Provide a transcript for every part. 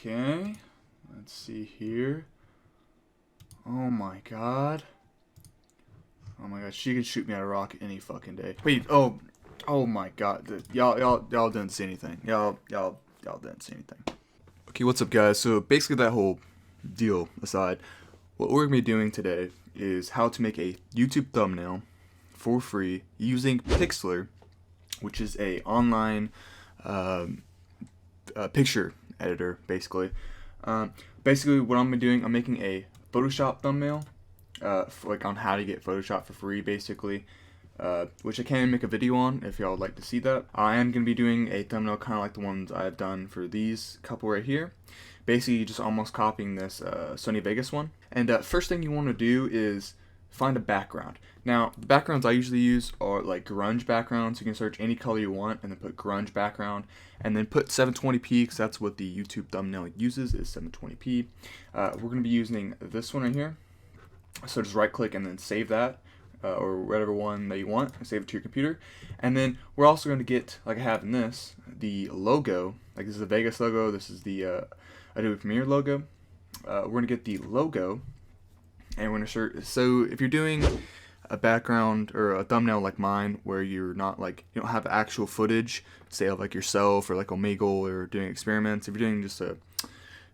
Okay, let's see here. Oh my god. Oh my god, she could shoot me out of a rocket any fucking day. Wait, oh my god. Y'all didn't see anything. Y'all didn't see anything. Okay, what's up guys? So basically that whole deal aside, what we're gonna be doing today is how to make a YouTube thumbnail for free using Pixlr, which is a online picture editor, basically. Basically what I'm doing, I'm making a Photoshop thumbnail, like on how to get Photoshop for free, basically, which I can make a video on if y'all would like to see that. I am going to be doing a thumbnail kind of like the ones I've done for these couple right here. Basically just almost copying this Sony Vegas one. And first thing you want to do is find a background. Now, the backgrounds I usually use are like grunge backgrounds. You can search any color you want and then put grunge background and then put 720p because that's what the YouTube thumbnail uses, is 720p. We're going to be using this one right here. So just right click and then save that, or whatever one that you want, and save it to your computer. And then we're also going to get, like I have in this, the logo. Like this is the Vegas logo, this is the Adobe Premiere logo. We're going to get the logo, and we're going to search. So if you're doing a background or a thumbnail like mine, where you're not like, you don't have actual footage, say of like yourself or like Omegle or doing experiments. If you're doing just a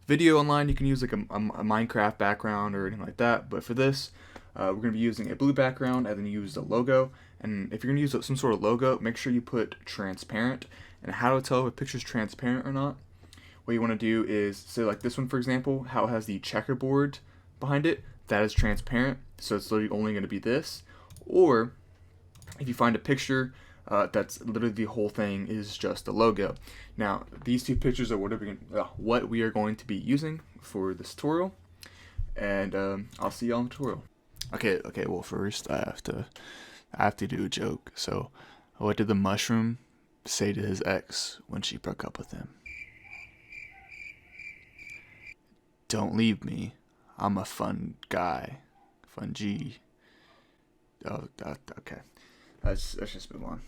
video online, you can use like a Minecraft background or anything like that. But for this, we're going to be using a blue background and then use the logo. And if you're going to use some sort of logo, make sure you put transparent. And how to tell if a picture's transparent or not, what you want to do is, say like this one for example, how it has the checkerboard behind it, that is transparent, so it's literally only going to be this. Or if you find a picture that's literally the whole thing is just the logo. Now these two pictures are what we are going to be using for this tutorial, and I'll see you on the tutorial. Okay, well first I have to do a joke. So what did the mushroom say to his ex when she broke up with him? Don't leave me, I'm a fun guy. Fun G. Oh, okay. Let's just move on.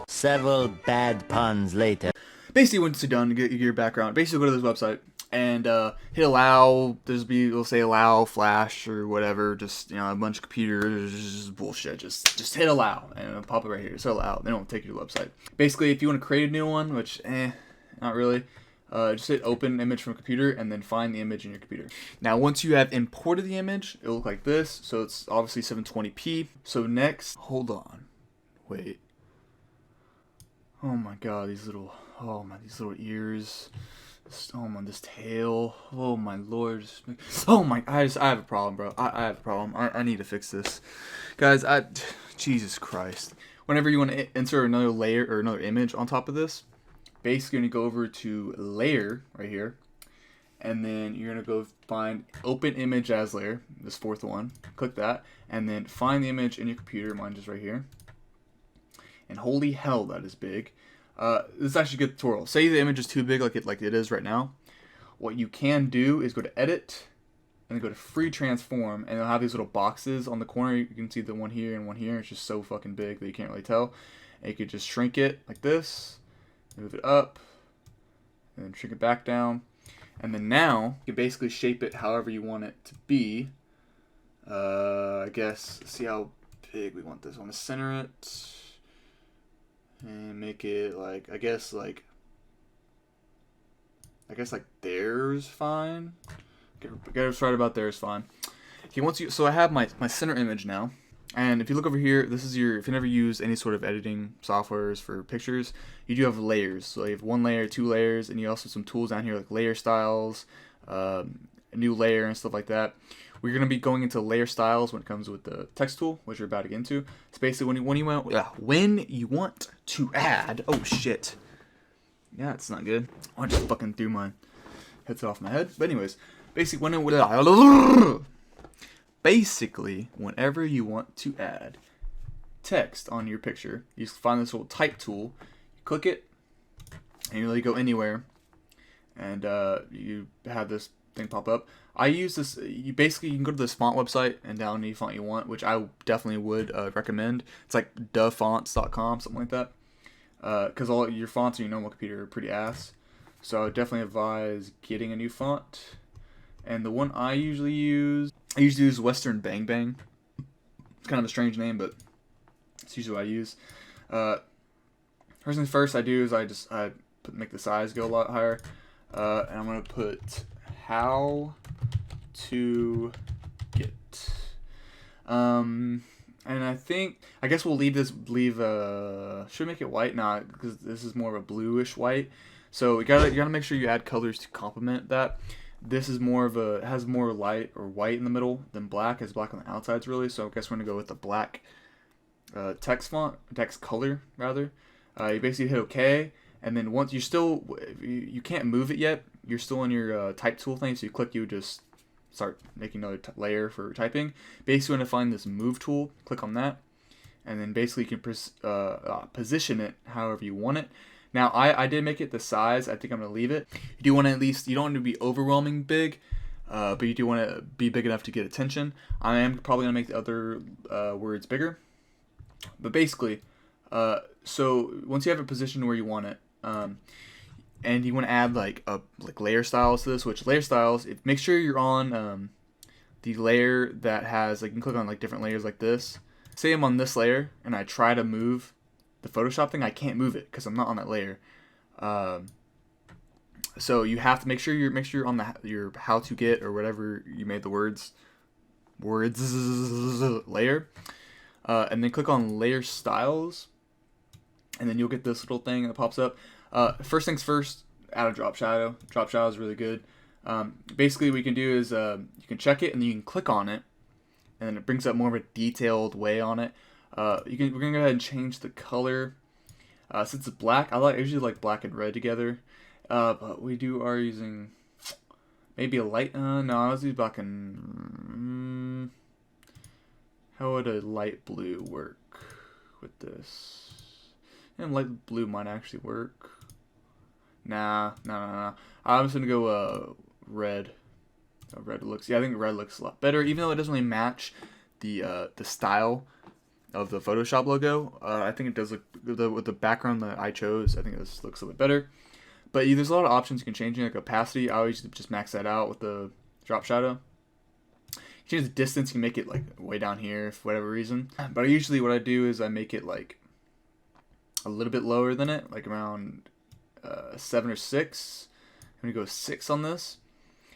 Several bad puns later. Basically, once you're done, get your background. Basically, go to this website and hit allow. It'll say allow flash or whatever. Just, you know, a bunch of computers, just bullshit. Just hit allow and it'll pop it right here. So allow. Then it'll take you to the website. Basically, if you want to create a new one, which not really. Just hit open image from computer and then find the image in your computer. Now once you have imported the image, it'll look like this. So it's obviously 720p. So next, hold on, wait. Oh my god, these little ears. Oh my, this tail. Oh my lord. Oh my, I have a problem, bro. I have a problem. I need to fix this, guys. Jesus Christ. Whenever you want to insert another layer or another image on top of this, basically you're going to go over to layer right here, and then you're going to go find open image as layer, this fourth one, click that, and then find the image in your computer. Mine just right here, and holy hell that is big. This is actually a good tutorial. Say the image is too big like it is right now. What you can do is go to edit and then go to free transform, and it'll have these little boxes on the corner. You can see the one here and one here. It's just so fucking big that you can't really tell, and you could just shrink it like this, move it up, and then shrink it back down. And then now, you can basically shape it however you want it to be. I guess, see how big we want this. I want to center it, and make it like, I guess like there's fine. Get us right about there is fine. Okay, so I have my center image now. And if you look over here, this is if you never use any sort of editing softwares for pictures, you do have layers. So you have one layer, two layers, and you also have some tools down here like layer styles, a new layer and stuff like that. We're going to be going into layer styles when it comes with the text tool, which we're about to get into. It's basically when you want to add, oh shit. Yeah, it's not good. I just fucking threw my headset off my head. But anyways, basically whenever you want to add text on your picture, you find this little type tool, you click it, and you really go anywhere, and you have this thing pop up. I use this, you can go to this font website and download any font you want, which I definitely would recommend. It's like defonts.com, something like that, because all your fonts on your normal computer are pretty ass. So I would definitely advise getting a new font. And the one I usually use Western Bang Bang. It's kind of a strange name, but it's usually what I use. First things first, I do is make the size go a lot higher, and I'm gonna put how to get. And I guess we'll should we make it white? Nah, because this is more of a bluish white. So you gotta make sure you add colors to complement that. This is has more light or white in the middle than black. It's black on the outsides really. So I guess we're gonna go with the black text color rather. You basically hit OK, and then once you can't move it yet. You're still in your type tool thing. So you just start making another layer for typing. Basically, when to find this move tool, click on that, and then basically you can position it however you want it. Now I did make it the size. I think I'm gonna leave it. You do want to you don't want to be overwhelming big, but you do want to be big enough to get attention. I am probably gonna make the other words bigger, but basically, so once you have it positioned where you want it, and you want to add like layer styles to this, which layer styles, make sure you're on the layer that has, like, you can click on like different layers like this. Say I'm on this layer and I try to move the Photoshop thing, I can't move it because I'm not on that layer. So you have to make sure you're on your how to get or whatever you made the words layer, and then click on layer styles, and then you'll get this little thing that pops up. First things first, add a drop shadow. Drop shadow is really good. Basically, what you can do is you can check it and then you can click on it, and then it brings up more of a detailed way on it. We're gonna go ahead and change the color. Since it's black, I usually like black and red together. But we are using maybe a light. No, let's use black and. How would a light blue work with this? And light blue might actually work. Nah. I'm just gonna go red. Red looks. Yeah, I think red looks a lot better, even though it doesn't really match the style of the Photoshop logo. I think it does look with the background that I chose. I think this looks a little bit better. But there's a lot of options you can change, like opacity. I always just max that out with the drop shadow. You change the distance. You can make it like way down here for whatever reason. But usually what I do is I make it like a little bit lower than it, like around 7 or 6. I'm gonna go 6 on this.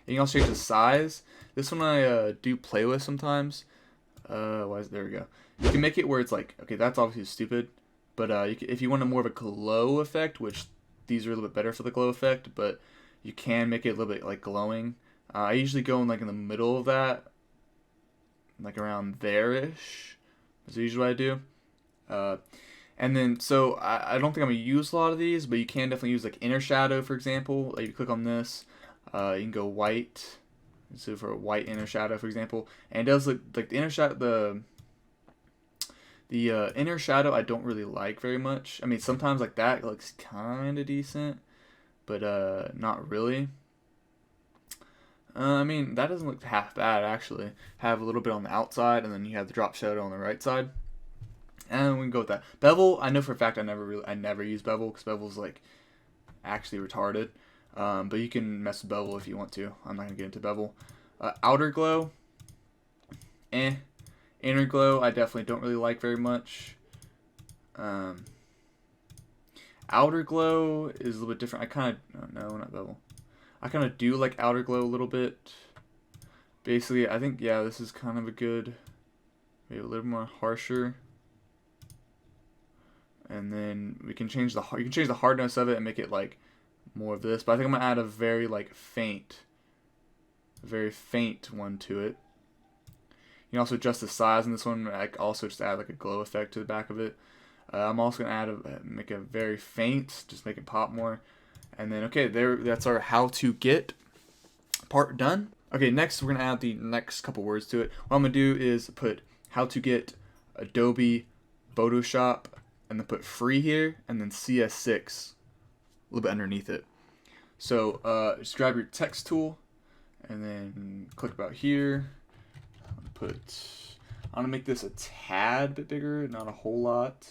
And you can also change the size. This one I do play with sometimes. There we go. You can make it where it's like, okay, that's obviously stupid, but if you want more of a glow effect, which these are a little bit better for the glow effect, but you can make it a little bit like glowing. I usually go in like in the middle of that, like around there-ish. That's usually what I do. And then, so I don't think I'm going to use a lot of these, but you can definitely use like inner shadow, for example. Like you click on this, you can go white. So for a white inner shadow, for example, and it does look like the inner shadow. The inner shadow I don't really like very much. I mean, sometimes like that looks kind of decent, but not really. I mean, that doesn't look half bad actually. Have a little bit on the outside, and then you have the drop shadow on the right side. And we can go with that. Bevel, I know for a fact I never use bevel because bevel's like actually retarded. But you can mess with bevel if you want to. I'm not gonna get into bevel. Outer glow, Inner glow, I definitely don't really like very much. Outer glow is a little bit different. I kind of, no, not bevel. I kind of do like outer glow a little bit. Basically, I think, yeah, this is kind of a good, maybe a little more harsher. And then you can change the hardness of it and make it like more of this. But I think I'm gonna add a very faint one to it. You can also adjust the size in this one. I also just add like a glow effect to the back of it. I'm also gonna make a very faint, just make it pop more. And then okay, that's our how to get part done. Okay, next we're gonna add the next couple words to it. What I'm gonna do is put how to get Adobe Photoshop, and then put free here, and then CS6 a little bit underneath it. So just grab your text tool, and then click about here. I'm gonna make this a tad bit bigger, not a whole lot.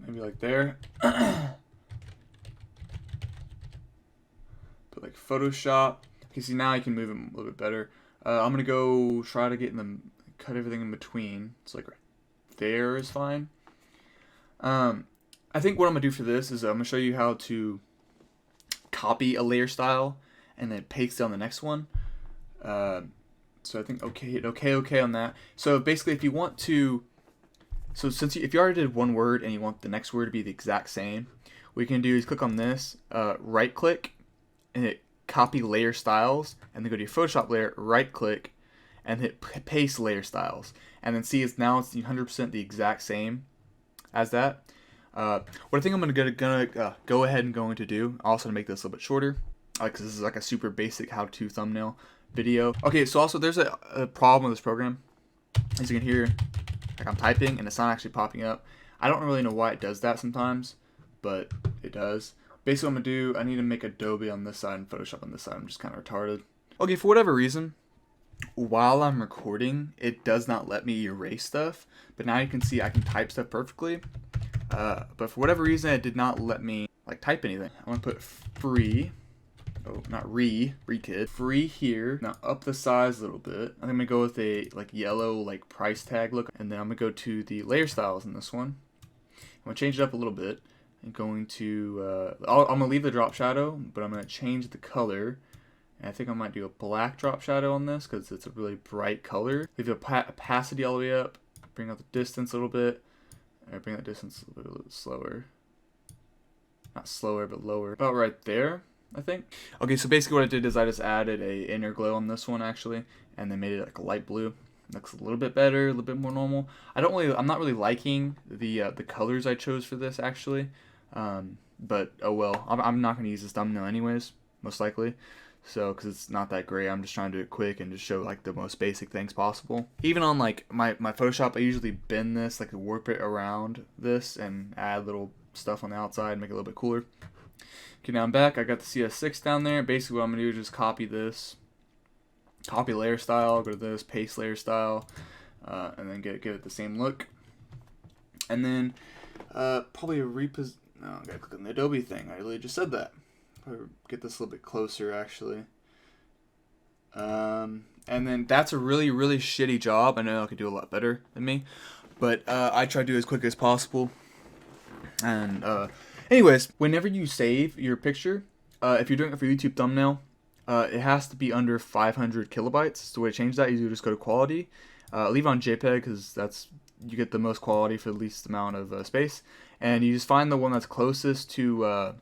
Maybe like there. But like Photoshop, you see now you can move it a little bit better. I'm gonna go try to get in the cut everything in between. It's like right there is fine. I think what I'm gonna do for this is I'm gonna show you how to copy a layer style and then paste it on the next one. So I think okay on that. So basically, if you want to, if you already did one word and you want the next word to be the exact same, what you can do is click on this, right click, and hit copy layer styles, and then go to your Photoshop layer, right click, and hit paste layer styles, and then see it's 100% the exact same as that. What I think I'm gonna go ahead and going to do, also to make this a little bit shorter, because this is like a super basic how-to thumbnail video. Okay, so also there's a problem with this program. As you can hear, like I'm typing and it's not actually popping up. I don't really know why it does that sometimes, but it does. Basically what I'm gonna do, I need to make Adobe on this side and Photoshop on this side. I'm just kind of retarded. Okay, for whatever reason, while I'm recording, it does not let me erase stuff, but now you can see I can type stuff perfectly. But for whatever reason, it did not let me like type anything. I'm gonna put free. Oh, not kid. Free here. Now up the size a little bit. I'm gonna go with a like yellow like price tag look, and then I'm gonna go to the layer styles in this one. I'm gonna change it up a little bit. I'm going to I'm gonna leave the drop shadow, but I'm gonna change the color. And I think I might do a black drop shadow on this because it's a really bright color. Leave the opacity all the way up. Bring out the distance a little bit. Or bring that distance a little bit slower. Not slower, but lower. About right there, I think. Okay, so basically what I did is I just added a inner glow on this one actually, and then made it like a light blue. Looks a little bit better, a little bit more normal. I'm not really liking the colors I chose for this actually, but oh well. I'm not gonna use this thumbnail anyways, most likely. So, because it's not that great, I'm just trying to do it quick and just show like the most basic things possible. Even on like my Photoshop, I usually bend this, like warp it around this and add little stuff on the outside, make it a little bit cooler. Okay, now I'm back. I got the CS6 down there. Basically what I'm gonna do is just copy this, copy layer style, go to this, paste layer style, and then give it the same look. And then probably no, I gotta click on the Adobe thing. I really just said that. Get this a little bit closer actually, and then that's a really shitty job. I know I could do a lot better than me, but I try to do it as quick as possible. And anyways, whenever you save your picture, if you're doing it for YouTube thumbnail, it has to be under 500 kilobytes. So the way to change that is you just go to quality, leave it on JPEG because you get the most quality for the least amount of space, and you just find the one that's closest to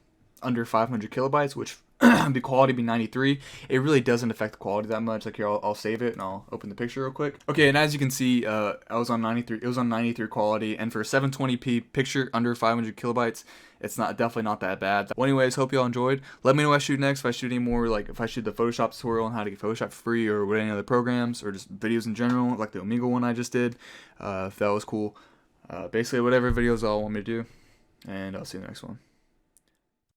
under 500 kilobytes, which the quality be 93. It really doesn't affect the quality that much. Like here, I'll save it and I'll open the picture real quick. Okay, and as you can see, I was on 93. It was on 93 quality, and for a 720p picture under 500 kilobytes, it's definitely not that bad. Well, anyways, hope y'all enjoyed. Let me know what I shoot next. If I shoot any more, like if I shoot the Photoshop tutorial on how to get Photoshop for free, or what any other programs, or just videos in general, like the Omegle one I just did. If that was cool. Basically, whatever videos y'all want me to do, and I'll see you in the next one.